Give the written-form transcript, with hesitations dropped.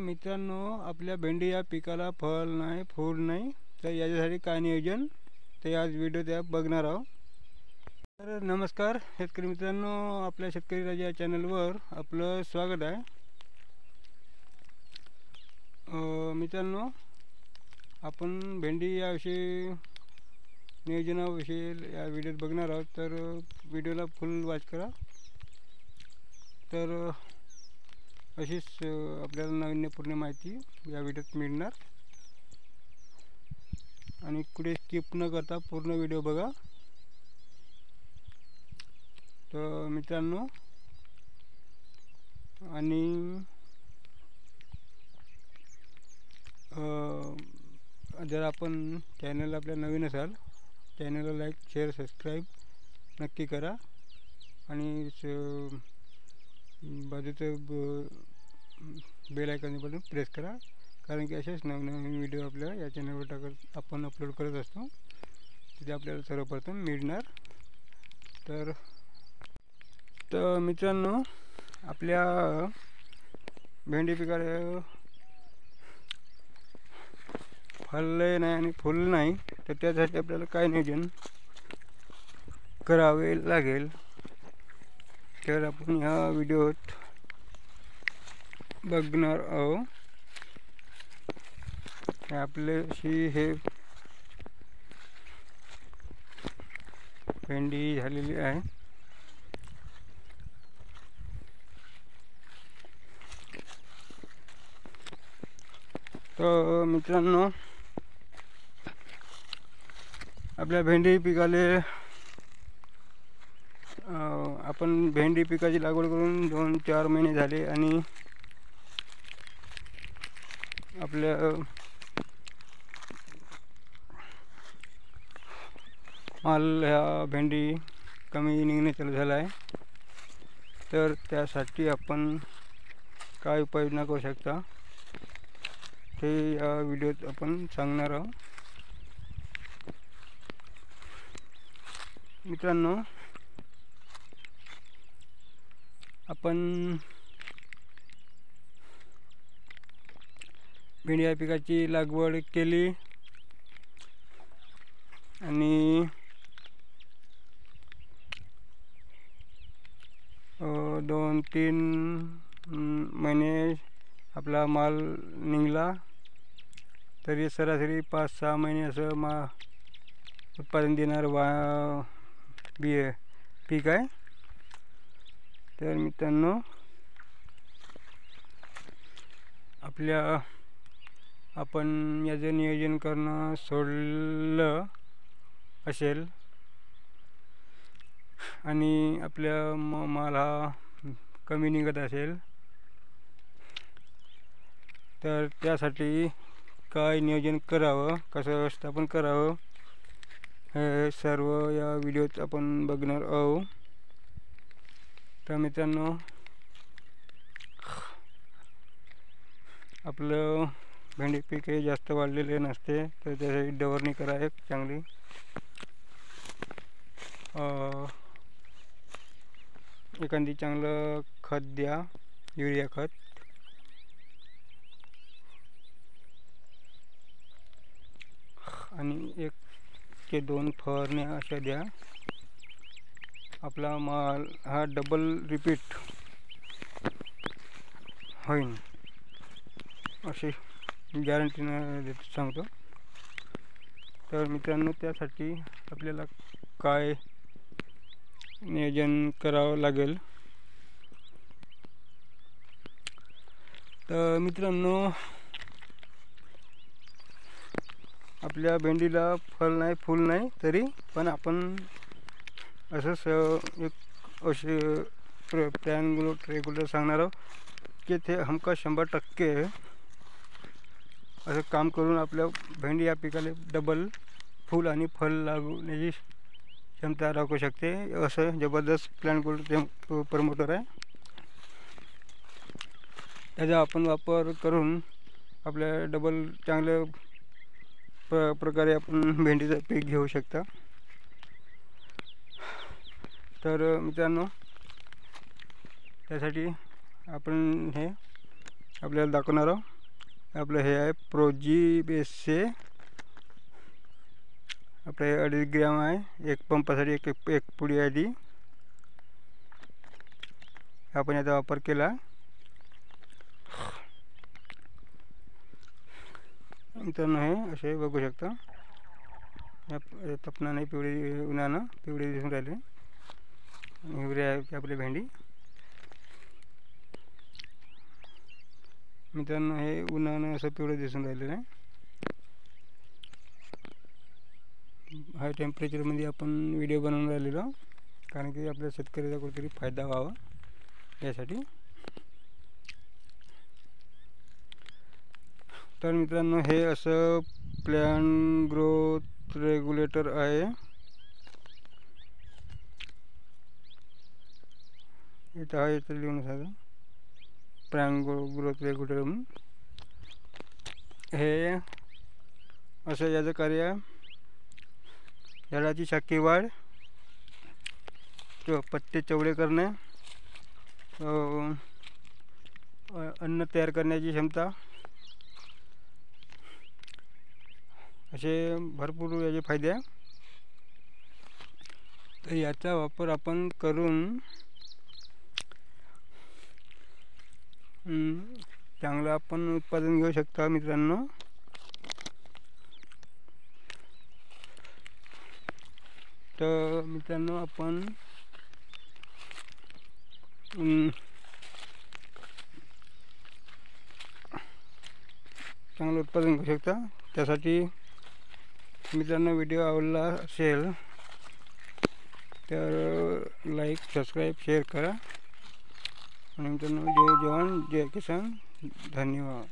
मित्रांनो, आपल्या भेंडी या पिकाला फळ नाही, फूल नाही, तर याच्यासाठी काय नियोजन ते आज व्हिडिओ त्या बघणार आहोत. तर नमस्कार शेतकरी मित्रांनो, आपल्या शेतकरी राजा या चॅनलवर आपलं स्वागत आहे. मित्रांनो, आपण भेंडी याविषयी नियोजनाविषयी या व्हिडिओत बघणार आहोत. तर व्हिडिओला फुल वॉच करा. तर अशीच आपल्याला नाविन्यपूर्ण माहिती या व्हिडिओत मिळणार आणि कुठे स्किप न करता पूर्ण व्हिडिओ बघा. तर मित्रांनो, आणि जर आपण चॅनल आपल्या नवीन असाल, चॅनलला लाईक, शेअर, सबस्क्राईब नक्की करा आणि बाजूचं बेल आयकॉन बटन प्रेस करा, कारण की असेच नवनवीन व्हिडिओ आपल्या या चॅनलवर आपण अपलोड करत असतो, तिथे आपल्याला सर्वप्रथम मिळणार. तर मित्रांनो, आपल्या भेंडी पिकाला फळले नाही आणि फुल नाही, तर त्यासाठी आपल्याला काय नियोजन करावे लागेल तर आपण ह्या व्हिडिओत बघणार आहोत. आपल्याशी हे भेंडी झालेली आहे. तर मित्रांनो, आपल्या भेंडी पिकाले आपण भेंडी पिकाची लागवड करून 2-4 महिने झाले आणि आपल्या माल ह्या भेंडी कमी निघणे चालू झाला आहे. तर त्यासाठी आपण काय उपाययोजना करू शकता ते या व्हिडिओत आपण सांगणार आहोत. मित्रांनो, आपण भेंडी या पिकाची लागवड केली आणि 2-3 महिने आपला माल निघला, तरी सरासरी 5-6 महिने असं उत्पादन देणार पीक आहे. तर मित्रांनो, आपण याचं नियोजन करणं सोडलं असेल आणि आपल्या माल हा कमी निघत असेल, तर त्यासाठी काय नियोजन करावं, कसं व्यवस्थापन करावं, हे सर्व या व्हिडिओत आपण बघणार आहोत. तर मित्रांनो, आपलं भेंडी पीक हे जास्त वाढलेले नसते, तर त्यासाठी डवरणी करा एक चांगली. एखादी चांगलं खत द्या, युरिया खत. आणि 1 ते 2 फवारण्या अशा द्या. आपला माल हा डबल रिपीट होईल अशी गॅरंटीनं सांगतो. तर मित्रांनो, त्यासाठी आपल्याला काय नियोजन करावं लागेल. तर मित्रांनो, आपल्या भेंडीला फळ नाही, फूल नाही, तरी पण आपण असंच एक असे प्लॅन रेग्युलर सांगणार आहोत की ते हमखास 100% असं काम करून आपल्या भेंडी या पिकाला डबल फूल आणि फळ लागण्याची क्षमता राखू शकते. असं जबरदस्त प्लॅन गोल्ड प्रमोटर आहे. त्याचा आपण वापर करून आपल्या डबल चांगल्या प्रकारे आपण भेंडीचं पीक घेऊ शकता. तर मित्रांनो, त्यासाठी आपण हे आपल्याला दाखवणार आहोत. आपलं हे आहे प्रोजी बेसचे, आपले 2.5 ग्रॅम आहे. एक पंपासाठी एक पुडी आहे ती. आपण याचा वापर केला. मित्रांनो हे असे बघू शकता, तपनाने पिवळी, उन्हानं पिवळी दिसून राहिली. हिवरे आहे आपली भेंडी. मित्रांनो हे उन्हानं असं पिवळं दिसून राहिलेलं आहे. हाय टेम्परेचरमध्ये आपण व्हिडिओ बनवून राहिलेलो, कारण की आपल्या शेतकऱ्याचा कुठेतरी फायदा व्हावा यासाठी. तर मित्रांनो हे असं प्लांट ग्रोथ रेग्युलेटर आहे. इथं आहे, इथं लिहून सांगा प्लांट ग्रोथ रेग्युलेटर म्हणून. हे असं याचं कार्य, झाडाची शाखी वाढ, पत्ते चवळे करणे, अन्न तयार करण्याची क्षमता, असे भरपूर याचे फायदे आहे. तर याचा वापर आपण करून चांगलं आपण उत्पादन घेऊ शकता मित्रांनो. तर मित्रांनो आपण चांगलं उत्पादन घेऊ शकता. त्यासाठी मित्रांनो व्हिडिओ आवडला असेल तर लाईक, सबस्क्राईब, शेअर करा. आणि मित्रांनो जय जवान जय किसान, धन्यवाद.